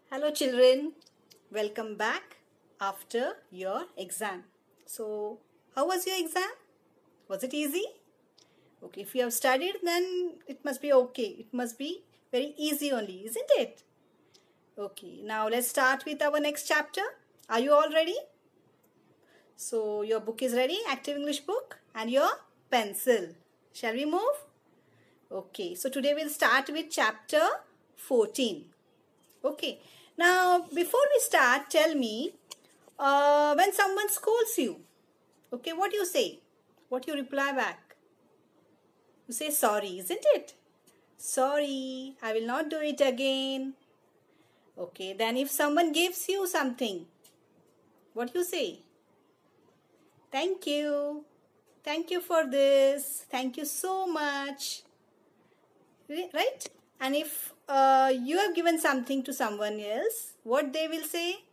Hello children, welcome back after your exam. So, how was your exam? Was it easy? Okay, if you have studied then it must be okay. It must be very easy only, isn't it? Okay, now let's start with our next chapter. Are you all ready? So, your book is ready, Active English book, and your pencil. Shall we move? Okay, so today we'll start with chapter 14. Okay, now before we start, tell me, when someone scolds you, okay, what you say? What you reply back? You say sorry, isn't it? Sorry, I will not do it again. Okay, then if someone gives you something, what you say? Thank you. Thank you for this. Thank you so much. Right? And if you have given something to someone else, what they will say?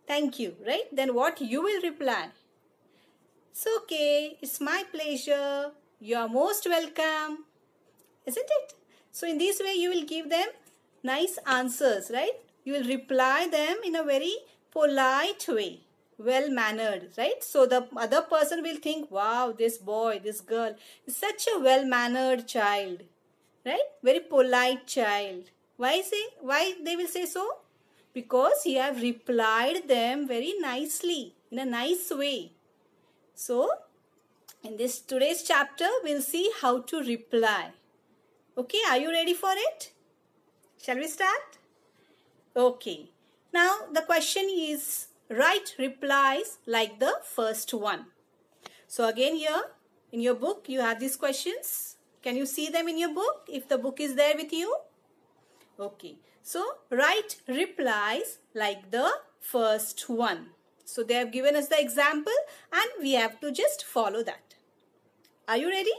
Thank you, right? Then what you will reply? It's okay. It's my pleasure. You are most welcome. Isn't it? So in this way you will give them nice answers, right? You will reply them in a very polite way, well-mannered, right? So the other person will think, wow, this boy, this girl is such a well-mannered child, right? Very polite child. Why they will say so? Because you have replied them very nicely, in a nice way. So in this today's chapter we'll see how to reply. Okay, are you ready for it? Shall we start? Okay, now the question is, write replies like the first one. So again, here in your book you have these questions. Can you see them in your book if the book is there with you? Okay, so write replies like the first one. So they have given us the example and we have to just follow that. Are you ready?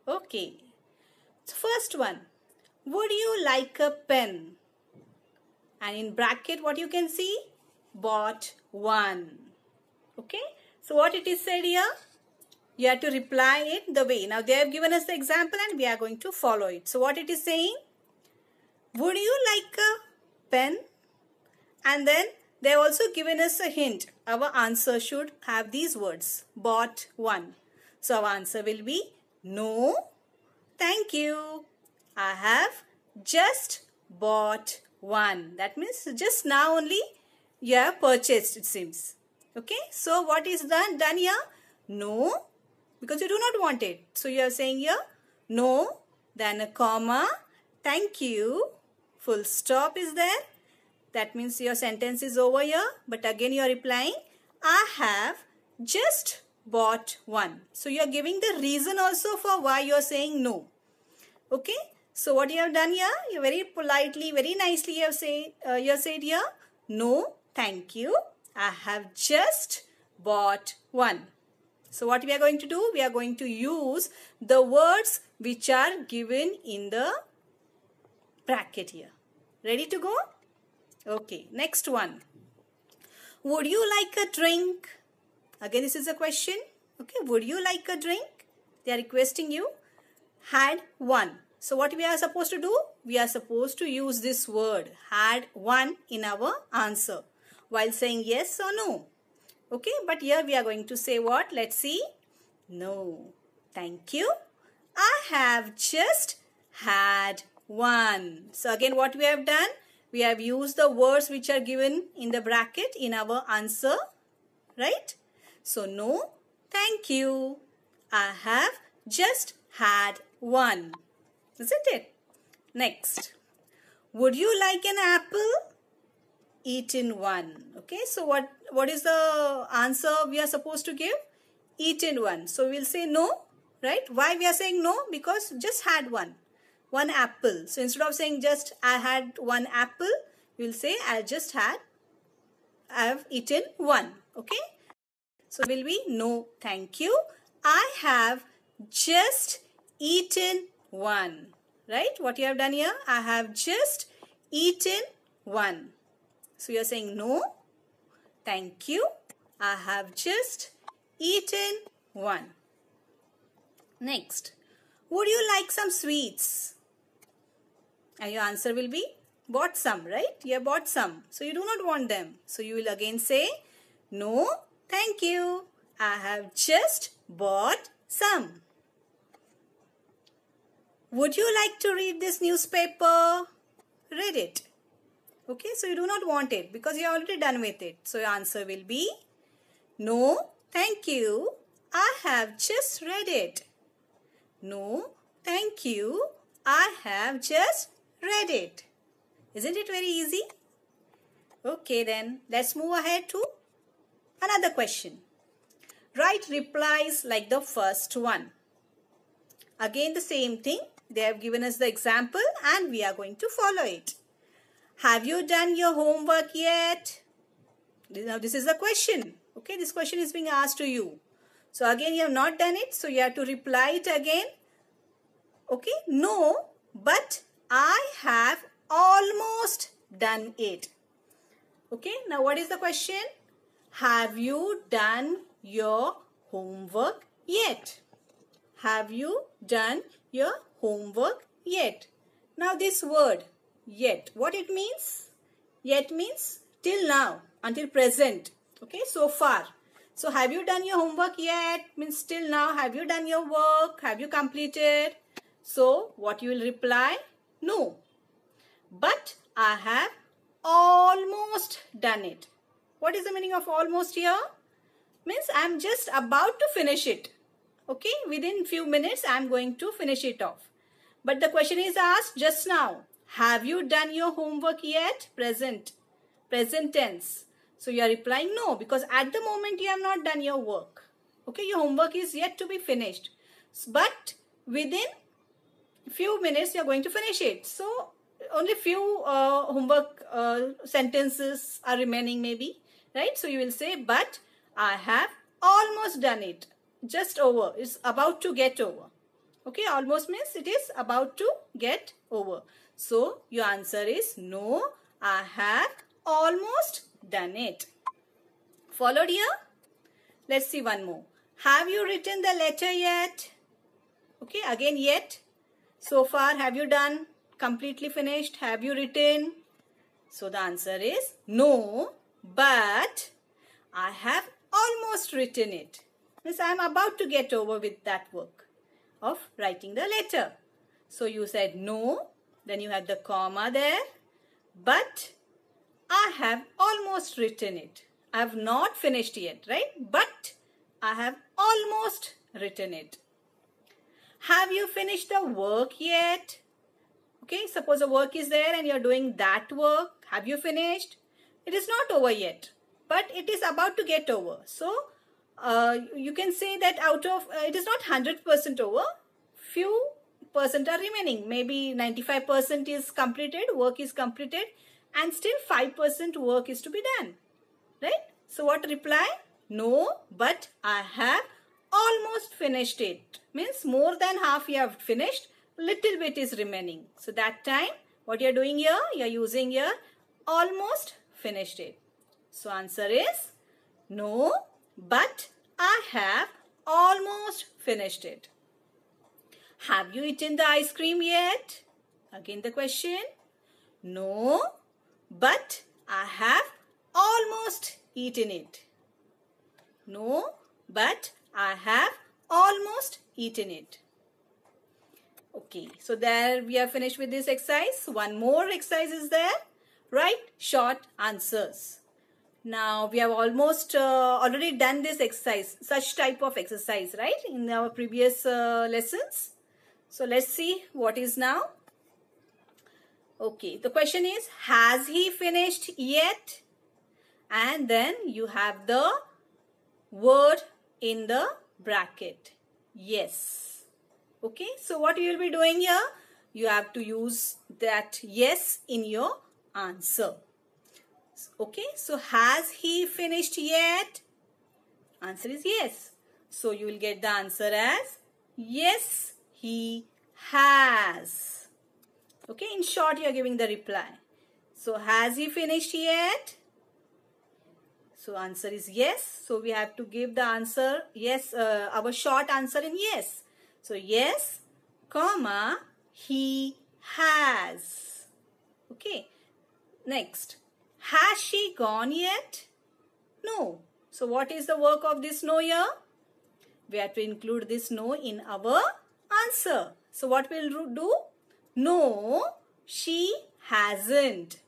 Okay. So first one, would you like a pen? And in bracket what you can see? Bought one. Okay. So what it is said here? You have to reply it the way. Now they have given us the example and we are going to follow it. So what it is saying? Would you like a pen? And then they have also given us a hint. Our answer should have these words. Bought one. So our answer will be no, thank you. I have just bought one. That means just now only you have purchased, it seems. Okay. So what is done here? No, because you do not want it. So you are saying here no, then a comma, thank you, full stop is there. That means your sentence is over here. But again you are replying, I have just bought one. So you are giving the reason also for why you are saying no. Okay. So what you have done here, you very politely, very nicely you have said here, no, thank you. I have just bought one. So what we are going to do, we are going to use the words which are given in the bracket here. Ready to go? Okay, next one. Would you like a drink? Again, this is a question. Okay, would you like a drink? They are requesting you. Had one. So what we are supposed to do? We are supposed to use this word, had one, in our answer while saying yes or no. Okay, but here we are going to say what? Let's see. No, thank you. I have just had one. So again, what we have done? We have used the words which are given in the bracket in our answer, right? So, no, thank you. I have just had one. Isn't it? Next. Would you like an apple? Eaten one. Okay, so what is the answer we are supposed to give? Eaten one. So, we will say no, right? Why we are saying no? Because just had one. One apple. So instead of saying just I had one apple, you will say I have eaten one. Okay. So will be no, thank you. I have just eaten one. Right? What you have done here? I have just eaten one. So you are saying no, thank you. I have just eaten one. Next. Would you like some sweets? And your answer will be bought some, right? You have bought some. So you do not want them. So you will again say, no, thank you. I have just bought some. Would you like to read this newspaper? Read it. Okay, so you do not want it because you are already done with it. So your answer will be, no, thank you. I have just read it. No, thank you. I have just read it. Isn't it very easy? Okay, then let's move ahead to another question. Write replies like the first one. Again, the same thing. They have given us the example and we are going to follow it. Have you done your homework yet? Now, this is the question. Okay, this question is being asked to you. So, again, you have not done it. So, you have to reply it again. Okay, no, but I have almost done it. Okay, now what is the question? Have you done your homework yet? Have you done your homework yet? Now this word, yet, what it means? Yet means till now, until present. Okay, so far. So have you done your homework yet? Means till now, have you done your work? Have you completed? So what you will reply? No. But I have almost done it. What is the meaning of almost here? Means I am just about to finish it. Okay, within few minutes I am going to finish it off. But the question is asked just now. Have you done your homework yet? Present tense. So you are replying no because at the moment you have not done your work. Okay, your homework is yet to be finished. But within few minutes you are going to finish it. So only few homework sentences are remaining maybe. Right? So you will say, but I have almost done it. Just over. It's about to get over. Okay, almost means it is about to get over. So your answer is no, I have almost done it. Followed here? Let's see one more. Have you written the letter yet? Okay, again yet. So far, have you done? Completely finished? Have you written? So the answer is no, but I have almost written it. Means I am about to get over with that work of writing the letter. So you said no, then you had the comma there, but I have almost written it. I have not finished yet, right? But I have almost written it. Have you finished the work yet? Okay, suppose a work is there and you are doing that work. Have you finished? It is not over yet, but it is about to get over. So, you can say that out of, it is not 100% over. Few percent are remaining. Maybe 95% is completed, work is completed, and still 5% work is to be done. Right? So, what reply? No, but I have almost finished it. Means more than half you have finished, little bit is remaining. So, that time, what you are doing here? You are using here almost finished it. So, answer is no, but I have almost finished it. Have you eaten the ice cream yet? Again the question. No, but I have almost eaten it. No, but I have almost eaten it. Okay, so there we are finished with this exercise. One more exercise is there. Write short answers. Now we have almost already done this exercise, such type of exercise, right, in our previous lessons. So let's see what is now. Okay, the question is, has he finished yet? And then you have the word in the bracket. Yes. Okay, so what you will be doing here? You have to use that yes in your answer. Okay, so has he finished yet? Answer is yes. So you will get the answer as yes, he has. Okay, in short you are giving the reply. So has he finished yet? So answer is yes. So we have to give the answer yes, our short answer in yes. So yes, comma, he has. Okay. Next, has she gone yet? No. So what is the work of this no here? We have to include this no in our answer. So what we'll do? No, she hasn't.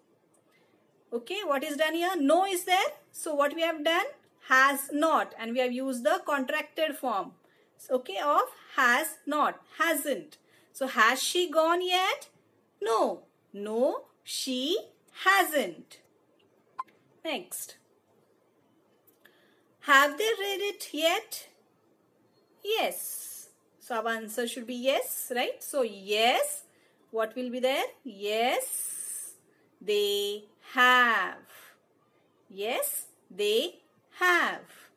Okay, what is done here? No is there. So what we have done? Has not, and we have used the contracted form. Okay, of has not, hasn't. So has she gone yet? No. No, she hasn't. Next. Have they read it yet? Yes. So our answer should be yes, right? So yes, what will be there? Yes, they have. Yes, they have.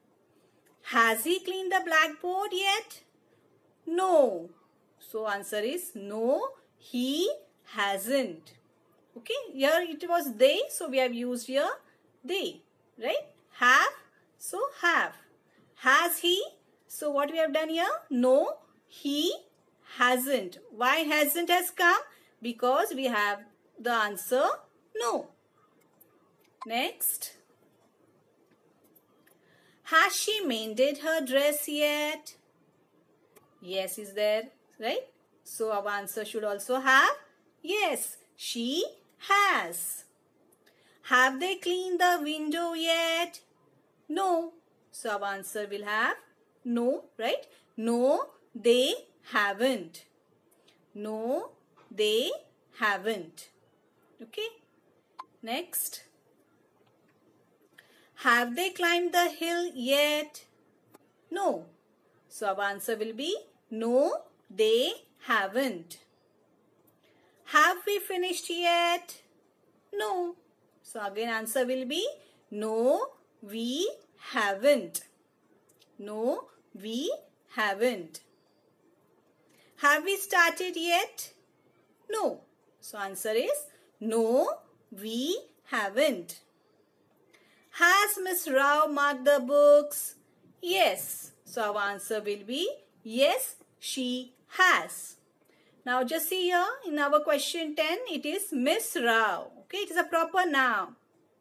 Has he cleaned the blackboard yet? No. So answer is no, he hasn't. Okay, here it was they, so we have used here they, right? Have, so have. Has he? So what we have done here? No, he hasn't. Why hasn't has come? Because we have the answer no. Next. Has she mended her dress yet? Yes is there, right? So our answer should also have yes, she has. Have they cleaned the window yet? No. So our answer will have no, right? No, they haven't. No, they haven't. Okay. Next. Have they climbed the hill yet? No. So our answer will be no, they haven't. Have we finished yet? No. So again answer will be no, we haven't. No, we haven't. Have we started yet? No. So answer is no, we haven't. Has Miss Rao marked the books? Yes. So our answer will be yes, she has. Now just see here in our question 10, it is Miss Rao. Okay, it is a proper noun,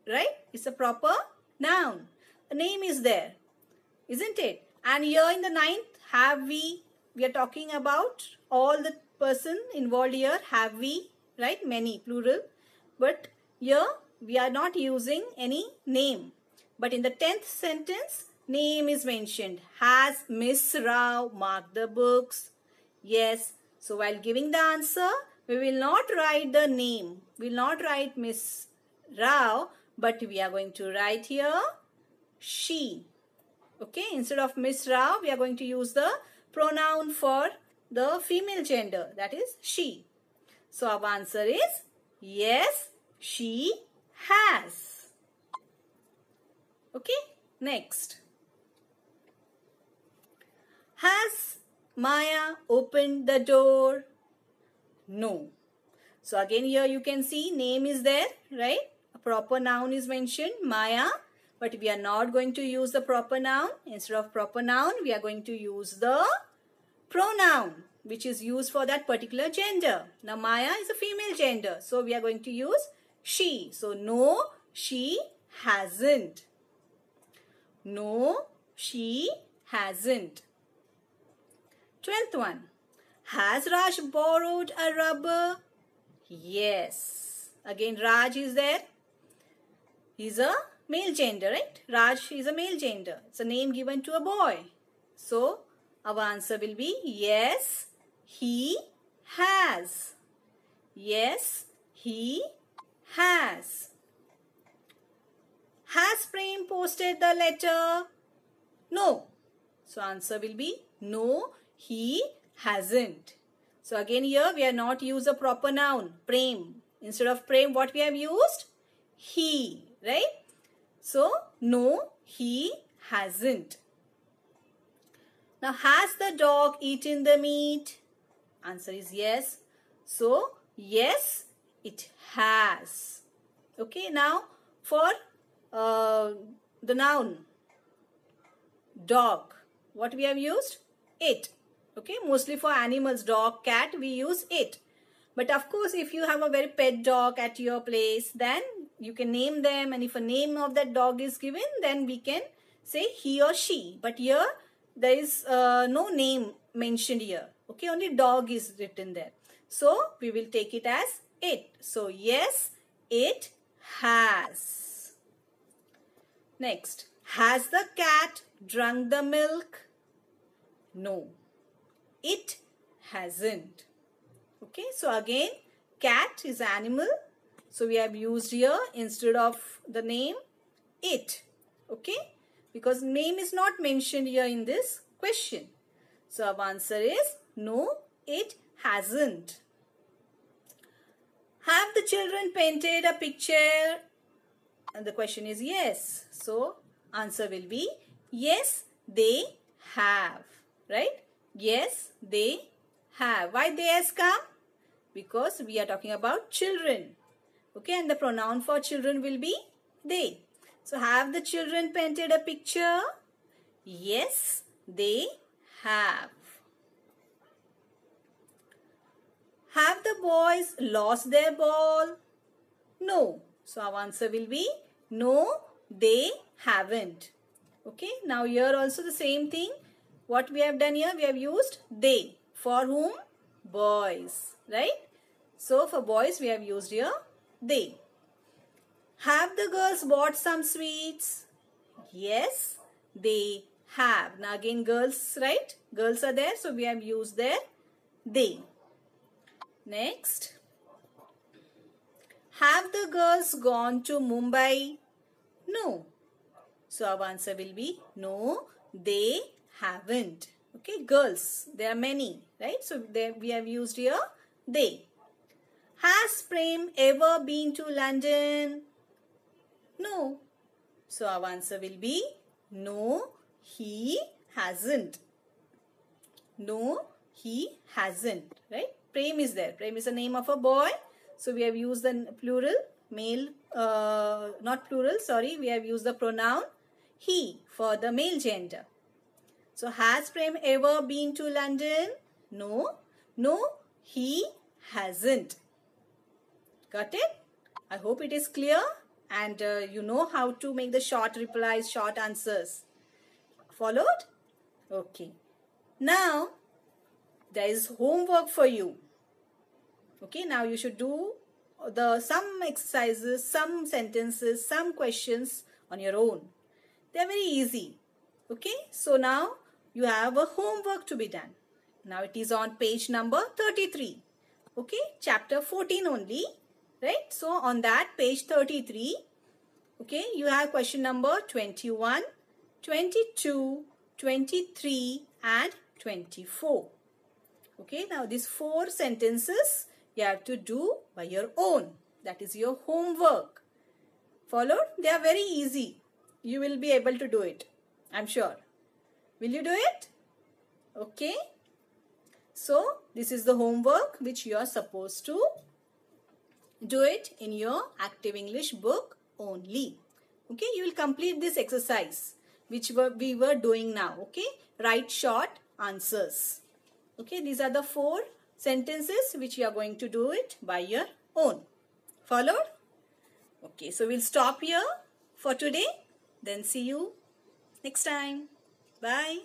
right? It's a proper noun. The name is there, isn't it? And here in the 9th, we are talking about all the person involved here, have we, right? Many, plural. But here we are not using any name. But in the 10th sentence, name is mentioned. Has Miss Rao marked the books? Yes. So while giving the answer, we will not write the name. We will not write Miss Rao, but we are going to write here she. Okay, instead of Miss Rao, we are going to use the pronoun for the female gender, that is she. So our answer is yes, she has. Okay, next. Has Maya opened the door? No. So again here you can see name is there, right? A proper noun is mentioned, Maya. But we are not going to use the proper noun. Instead of proper noun, we are going to use the pronoun which is used for that particular gender. Now Maya is a female gender, so we are going to use she. So no, she hasn't. No, she hasn't. 12th one. Has Raj borrowed a rubber? Yes. Again Raj is there. He's a male gender, right? Raj is a male gender. It's a name given to a boy. So our answer will be yes, he has. Yes, he has. Has Prem posted the letter? No. So answer will be no, he hasn't. So again here we are not use a proper noun, Prem. Instead of Prem, what we have used? He, right? So no, he hasn't. Now has the dog eaten the meat? Answer is yes. So yes, it has. Okay, now for the noun dog, what we have used? It. Okay, mostly for animals, dog, cat, we use it. But of course, if you have a very pet dog at your place, then you can name them, and if a name of that dog is given, then we can say he or she. But here there is no name mentioned here. Okay, only dog is written there. So we will take it as it. So yes, it has. Next, has the cat drunk the milk? No, it hasn't. Okay, so again, cat is animal. So we have used here instead of the name it. Okay, because name is not mentioned here in this question. So our answer is no, it hasn't. Have the children painted a picture? And the question is yes. So answer will be yes, they have. Right? Yes, they have. Why they has come? Because we are talking about children. Okay, and the pronoun for children will be they. So have the children painted a picture? Yes, they have. Have the boys lost their ball? No. So our answer will be no, they haven't. Okay, now here also the same thing. What we have done here, we have used they. For whom? Boys, right? So for boys, we have used here they. Have the girls bought some sweets? Yes, they have. Now again girls, right? Girls are there, so we have used there they. Next. Have the girls gone to Mumbai? No. So our answer will be no, they haven't. Okay, girls, there are many, right? So there we have used here they. Has Prem ever been to London? No. So our answer will be no, he hasn't. No, he hasn't, right? Prem is there. Prem is the name of a boy. So we have used the plural, male, not plural, sorry. We have used the pronoun he for the male gender. So has Prem ever been to London? No. No, he hasn't. Got it? I hope it is clear and you know how to make the short replies, short answers. Followed? Okay. Now, there is homework for you. Okay, now you should do some exercises, some sentences, some questions on your own. They are very easy. Okay, so now you have a homework to be done. Now it is on page number 33. Okay, chapter 14 only. Right, so on that page 33, okay, you have question number 21, 22, 23 and 24. Okay, now these 4 sentences you have to do by your own. That is your homework. Followed? They are very easy. You will be able to do it, I'm sure. Will you do it? Okay. So, this is the homework which you are supposed to do it in your Active English book only. Okay, you will complete this exercise which we were doing now. Okay, write short answers. Okay, these are the 4 sentences which you are going to do it by your own. Followed? Okay, so we'll stop here for today. Then see you next time. Bye.